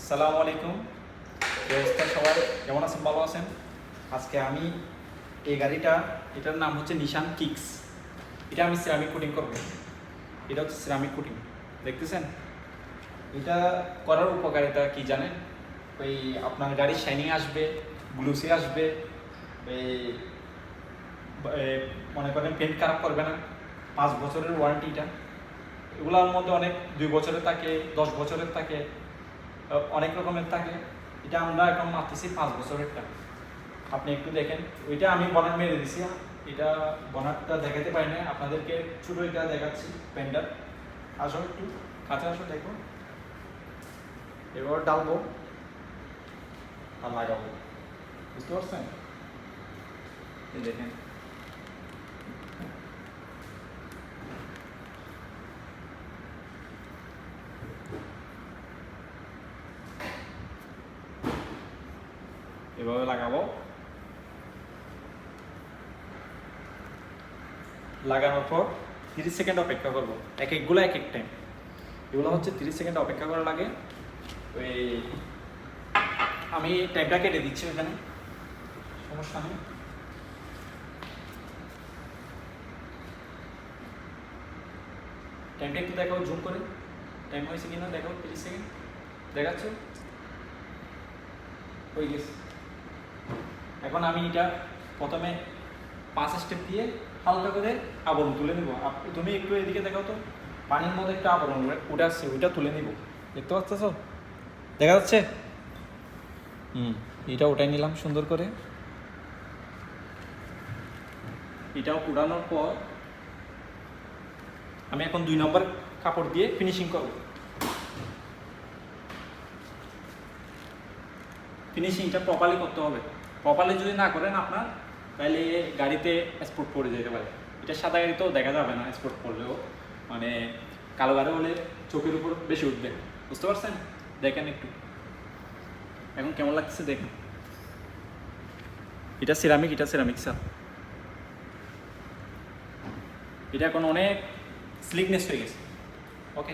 আসসালামু আলাইকুম। কি অবস্থা সবাই, কেমন আছেন? ভালো আছেন? আজকে আমি এই গাড়িটা, এটার নাম হচ্ছে নিশান কিক্স। এটা আমি সিরামিক কোটিং করব। এটা হচ্ছে সিরামিক কোটিং, দেখতেছেন? এটা করার উপকারিতা কি জানেন? ওই আপনার গাড়ির শাইনিং আসবে, গ্লুসি আসবে, এই মনে করেন পেন্ট খারাপ করবে না। 5 বছরের ওয়ারেন্টি এটা। এগুলোর মধ্যে অনেক 2 বছরের থাকে, 10 বছরের থাকে, অনেক রকমের থাকে। এটা আমরা এখন মারতেছি 5 বছরেরটা। আপনি একটু দেখেন, ওইটা আমি বনাট মেরে দিছি। এটা বনাটটা দেখাতে পারি না আপনাদেরকে, ছোটো এটা দেখাচ্ছি। পেন্ডার আসো, একটু কাছে আসো, দেখো। এবার ডালবো আর লাগাবো, বুঝতে পারছেন? এই দেখেন, এভাবে লাগাবো। লাগানোর পর 30 সেকেন্ড অপেক্ষা করবো। একগুলো এক এক টাইম। এগুলো হচ্ছে 30 সেকেন্ড অপেক্ষা করা লাগে। ওই আমি টাইমটা কেটে দিচ্ছি এখানে, সমস্যা নেই। টাইমটা একটু দেখাও, জুম করে। টাইম হয়েছে কিনা দেখাও, 30 সেকেন্ড দেখাচ্ছে, হয়ে গেছে। এখন আমি এটা প্রথমে 5 স্টেপ দিয়ে হালকা করে আবরণ তুলে নিব। তুমি একটু এদিকে দেখাও তো, পানির মধ্যে একটা আবরণ ওটা আসছে, ওইটা তুলে নিব। দেখতে পাচ্ছ? দেখা যাচ্ছে? এটা ওটাই নিলাম সুন্দর করে। এটা উড়ানোর পর আমি এখন 2 নম্বর কাপড় দিয়ে ফিনিশিং করব। ফিনিশিংটা প্রপারলি করতে হবে। প্রপারলি যদি না করেন আপনার, তাহলে গাড়িতে স্পট পড়ে যেতে পারে। এটা সাদা গাড়িতেও দেখা যাবে না, স্পট পড়লেও মানে কালো গাড়ি হলে চোখের উপর বেশি উঠবে, বুঝতে পারছেন? দেখেন একটু এখন কেমন লাগছে দেখেন। এটা সিরামিক, এটা সিরামিক স্যার। এটা এখন অনেক স্লিকনেস হয়ে গেছে। ওকে।